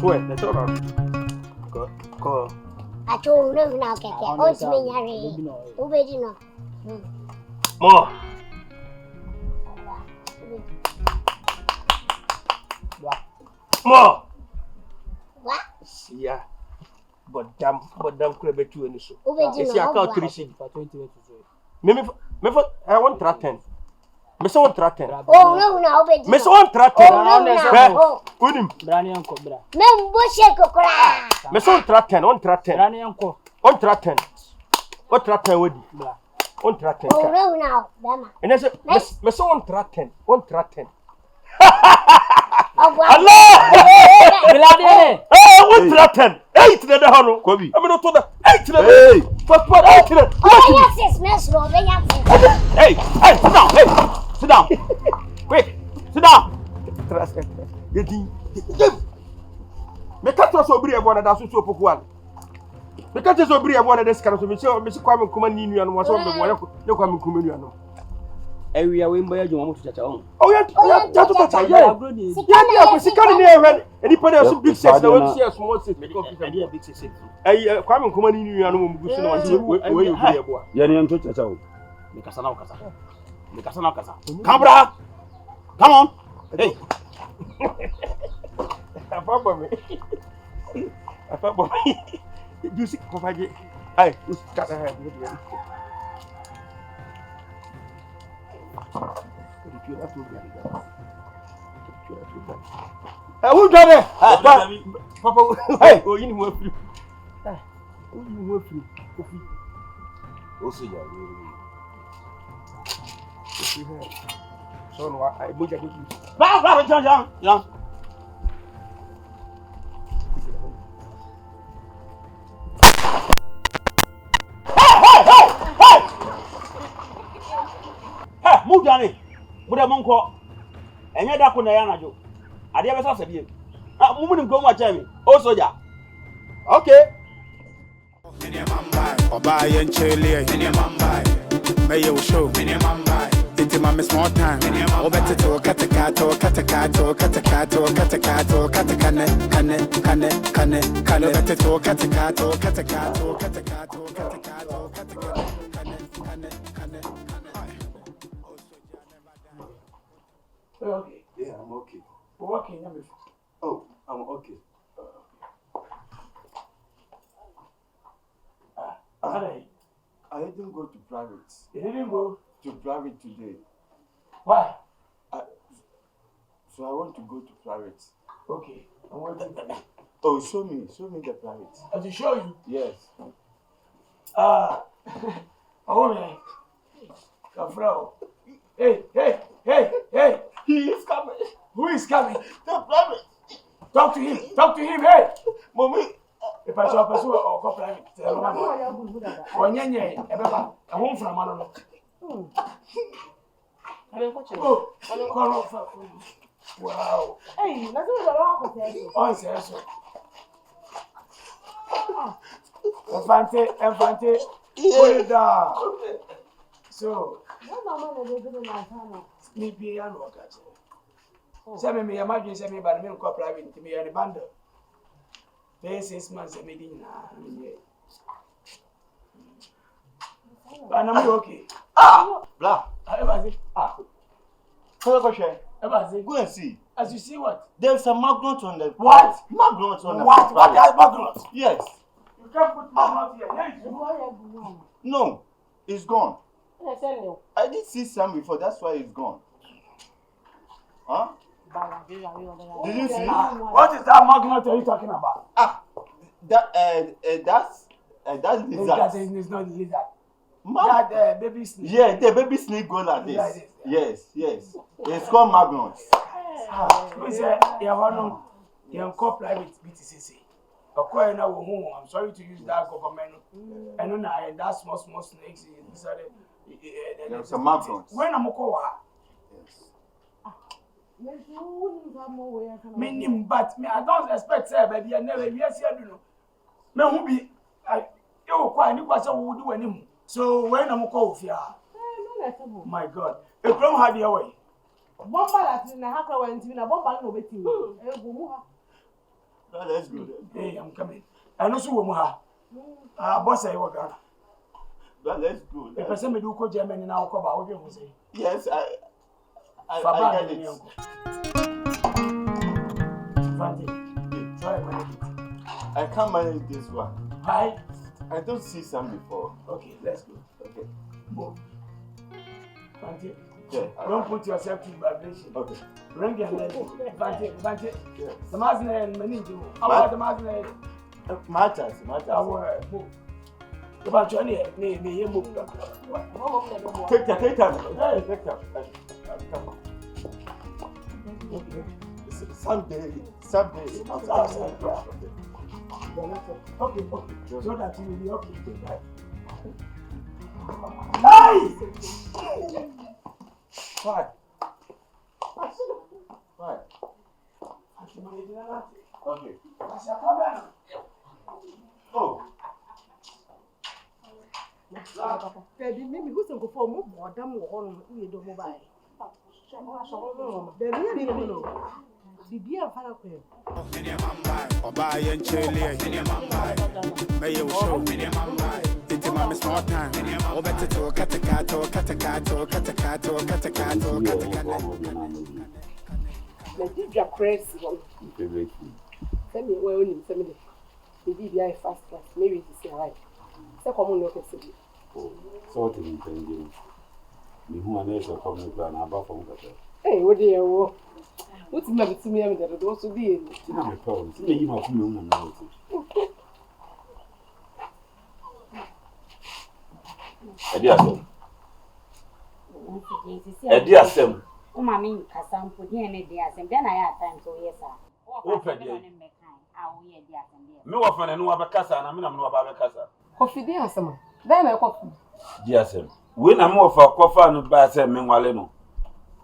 swear. That's all right. Go. I told you now, Keke. Oh, it's me, Harry. Obey no. More. More. What? Yeah. But damn, could be two and so. Obey You no. see, I can't 3 cedi for 20 minutes. Me, I want 10. Me so want 10. Oh no, obey. Me so want 10. Oh, Unim. Brani anko bra. me mboshe kokora. Me so want 10. Want 10. Brani anko. Want 10. What 10 would Bra. Want 10. Oh no, Bama. And I said, me so want 10. Want 10. Allah! Bilade. Want 10. 8 to the hono. Kobi. I mean, not to the 8 to the. Hey. First one, 8 to the. Oh, yes, Miss Robin. Hey, sit down. Hey, sit down. Quick, sit down. Me can't also bring one that's so popular. Me can't also bring one that's kind of so me see kwame kuma ni nua no was on the one you kwame kuma nua no. Ewi ya wemba ya juma mutu chacha on. Oh yeah, to chacha. Yeah, sikani ni ehwe. Eni pade so big six na we see small six me confuse. Idea big six. Kwame kuma ni nua no mu gusu no wanti we you be eboa. Ya ni nto chacha o. Mikasa na ukasa. Cabra. Come on. Hey. Afabo me. You see ko faje. Ai, kata ha ni dia. Who got it? Papa, hey, oh, you know free. Oh, you know free. Coffee. O se ya. So no, I book it. Ba, Jan. Hey, move Johnny. Muda monko. Enye da ko na ya najo. Ade be sasa bie. Ah, mumu nim ko mu acha mi. O soja. Okay. Oba yen chele yen mamba. May you show mamba. It's my small time. O better to katakato. Better to katakato. Okay. Yeah, I'm okay. Working. Oh, I'm okay. I didn't go to private. You didn't go to private today. Why? So I want to go to private. Okay. I'm waiting for you. Oh, show me the private. To show you? Yes. Oh man. Kafrao. Hey. He is coming. Who is coming? The private. Talk to him, hey. Mommy. If I saw a person or private, Onyenye, Ebeba, a home from Manolo. Wow. Hey, that's what Oh, yes. Infante, put it down. So, maybe I know that. Send me, imagine send me by the milk private to me and a bundle. Pay 6 months a meeting. And I'm okay. Blah. Go and see. As you see what? There's a magnet on the. What? Magnet on the. What? What is magnet? Yes. You can't put magnet here. No, it's gone. I did see some before. That's why it's gone. Huh? Did you see? What is that magnet are you talking about? That's lizard. It's not lizard. That baby snake. Yeah, the baby snake go like this. Yes. It's called magnet. We say you call private BTCC. I'm sorry to use that government. And then that small snakes inside there's a magnet. When I'm meaning, but me, I don't expect say, baby, I never yes, you know. Me who be you quite new person who do any. So when I'm called here, my God, a problem had your way. Bomba that in a hacker went in a bomba no betting. Let's go. Hey, I'm coming. I know so woman. Boss, I work. Let's go. The person me do go Germany now. Come back. What you say? Yes, I get it. Fante, try manage it. I can't manage this one. Hi. I don't see some before. Okay, let's go. Okay. Move. Fante. Yeah. Don't put yourself to vibration. Okay. Ring your leg. Fante. Yes. The master and many do. How about the master? Matters. Our move. About your name, you move. Take time. Take time. Come on. Someday. Okay. So that you will be okay. Hey! Why? Okay. Oh. Baby, maybe who's going to perform more than one you don't mobile. Bibi afara ko. Oba yen chele may you show into my small time. O better to katakato. Na did your press one. Tell me where you tell me. Bibi be fast class. Maybe this is right. Say come no person. So to me me who an is come no plan about from that. Hey, what do you want? What's my to me that do also be? Na me problem. See me ma come no na. Edi asem. O mami kasam po di ene di asem. Then I have time to yes sir. O pe di. Me wa fa na no abekasa na me na no abekasa. Coffee di asem. Then na coffee. Di asem. We na me wa fa kofa no ba asem me nwale no.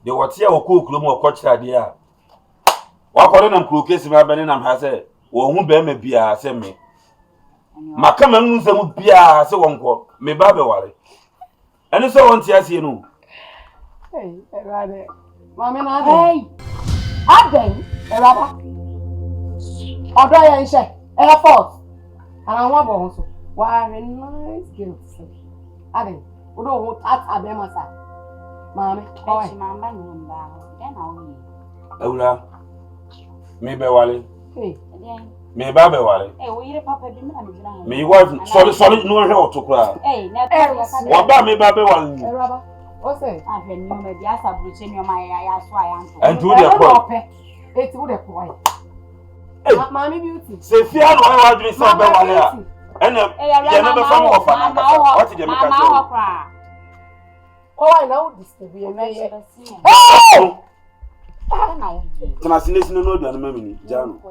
De wote a okokuro mu okochira de a. Wa kore na mkuro kesi ma bene na ha se wo hu be ma bia se me. Maka ma nu nsem bia se wonko me ba be ware. Eni so won ti asie no. Hey, erade. Mama na hey. Aden, eraba. Odo ya nse, airport. Ana wa bo so. Wa nice girls. Aden, odo ho tat abema sa. Mama, ko e mama no mba. Then na wo. Ewura. Me be wale. Hey, me ba be wale. Eh, wo yire papa bi na me jira ha. Me wife solid no hwe otokura. Eh, na wa ba me ba be wale. eraba. O say, ah, when you me bi asa bruche ni o ma ya so ayanto. And do the point. Eti wo de point. Mama beauty. Se fia no wa dri so be wale a. Ena ye no be fam wo fa na. What dey me ka mama okra. Ko wa na wo disturb ye na ye. Kana sinesino no do na mami ni jano.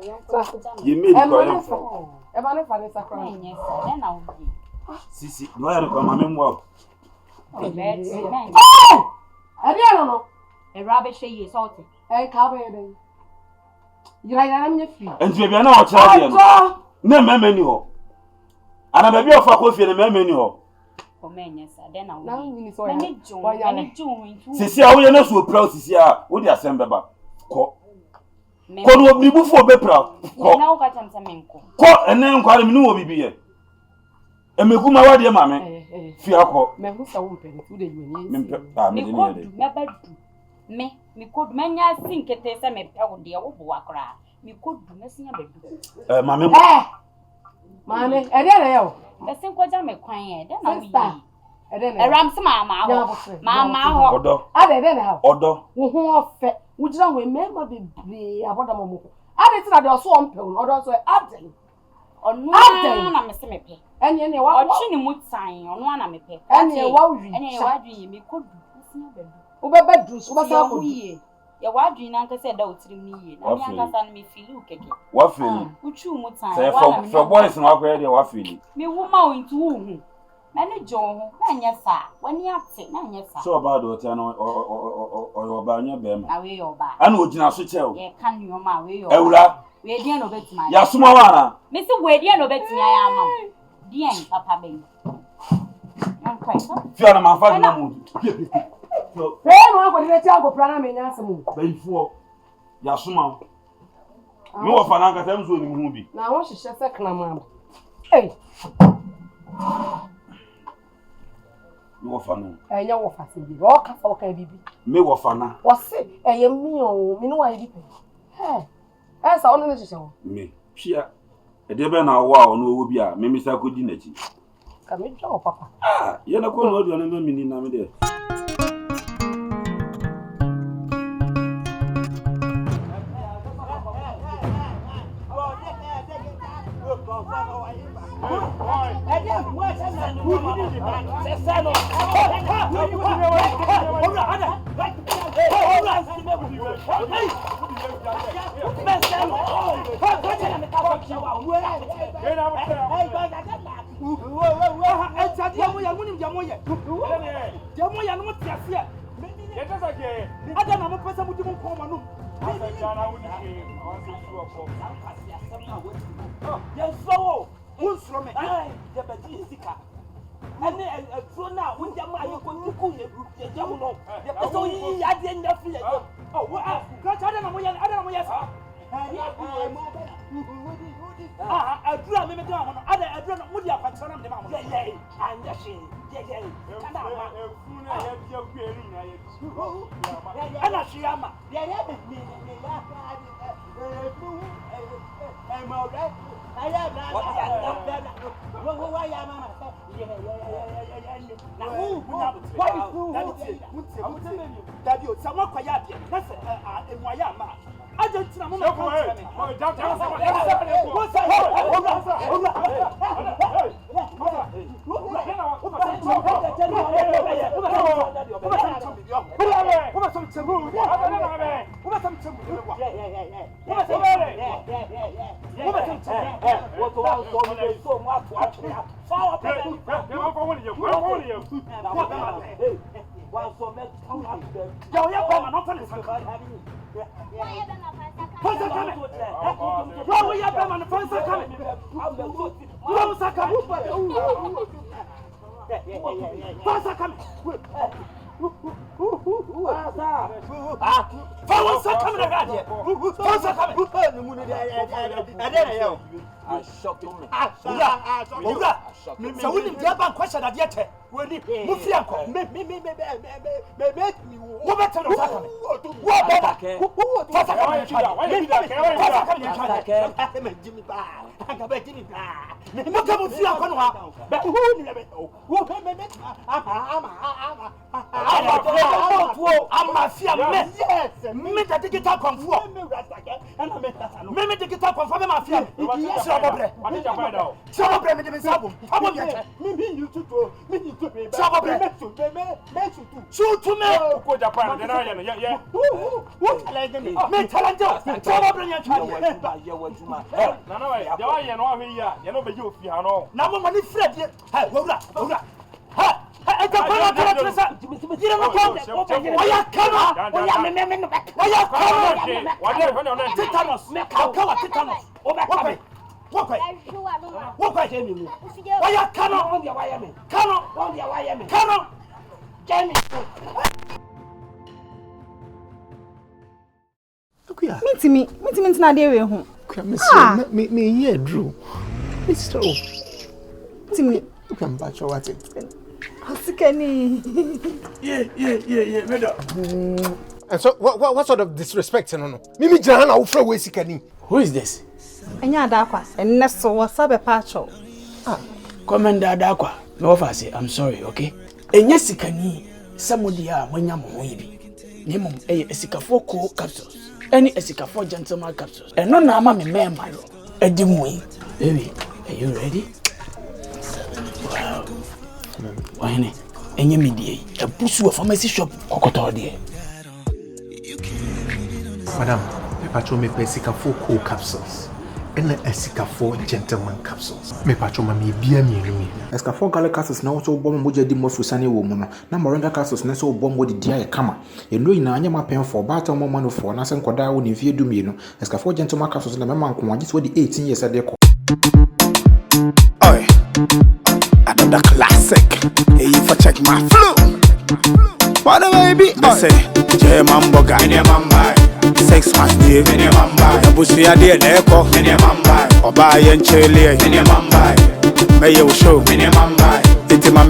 Ye made ko yam for. E ba ne fa ne sakra. Yes, then na wo. Sisi, no ya ko mami mo. Adi no. E rabe she ye salty. E ka ba ye den. Yira ya na me free. Entu bia na o cha de no. Na mama ni ho. Ana ba bi o fa ko fie na mama ni ho. O menye sa den na wo. Na ni so ya. ya. Ni jun. Sisi a wo ye na so pra sisi a wo di asem beba. Ko. Ko no obribu fo be pra. Ko. Na wo ka tam se menko. Ko ene nkware mi ni wo bibi ye. Emeku ma wade mame. Fi akọ. Me hu sa wo mpeni tu de yoni. Me pa me de ni de. Me ba du. Me kodu manya sinkete se me pe wo de wo bo akra. Me kodu na sinya ba du. Mame. Mame, e de na yo. E sin ko ja me kwan e de na wo yi. E de na. E ram se mama ho. Mama ho. Odo. Ade de na ho. Odo. Wo hu ofe. Wo jira ho member bebre aboda momo. Ade ti na de oso ompe wo. Odo so ade. Onu na me se me pe. Ene wa ochi ni mutan onu na me pe. Ene wa wi. Ene wa dwi me kodu sinya ba du. Wo be bedru, wo ba sa ko yi. Ya wa dwi na nka se da otirim ni yi. Na me aka sa na me feel ukeke. Wa feel. Uchu mutan. Say for boys no akwa de wa feel. Me wuma o ntu hu. Na ne jo ho. Na nya sa. Wani ate na nya sa. So about o tia no o ba nya be ma. Na we yo ba. Ana o gina so che o. Ye kan ni o ma we yo. Ewura. We dia no betima. Ya suma wa na. Me se we dia no betima ya ma. Dia papa ben. Fia na mafa na mu. No ko dire ti ago plana me nya asemu. Before. Ya suma. Me wo fa na nka sam so ni hu bi. Na wo hihye se kana mama. Eh. Me wo fa no. Enya wo fa se bi. O ka fa o ka bibi. Me wo fa na. Wo se eye mi o, mi no wa bi pe. Sa ono ne hihye wo. Me. Hia. E de be na wo a ono wo bi a me misa ko di na chi. Ka me twa papa. Ye na ko no do na me mini na me de. Minti na de we hu. Me here Drew. Mr. Timi. Come back to what it. Asikani. Yeah, madam. And so what sort of disrespect no? Mimi Jana ufra we sikani. Who is this? Enya adakwa. Enne so wasabe pacho. Commander Adakwa. No offense, I'm sorry, okay? Enya sikani somebody a mwanya mo yibi. Nemum esikafo ko capsules. Any esikafo gentleman capsules. And no na ama me member. Edimwe. Baby, are you ready? Wow. Why enye midie? A busu of pharmacy shop kokoto there. Madam, Pacho me esikafo ko capsules. And esikafo gentleman capsules. Me Pacho ma me bia mi. Escafo garlic capsules na so bom moja di mofusane wo mu no. Na moringa capsules na so bom wodi dia kama. Eno ina anya ma pen for bata mo manu for na se nkoda wo ne vie dumienu. Escafo gentleman capsules na mema nko agi so di 18 years ade ko. Oi. Another classic. Hey, if I check my flow. What a baby. I say, Fàke Borga. 6 months yeah me mamba abusu ya de na eko me mamba oba ye nchele me ye wo show me mamba iti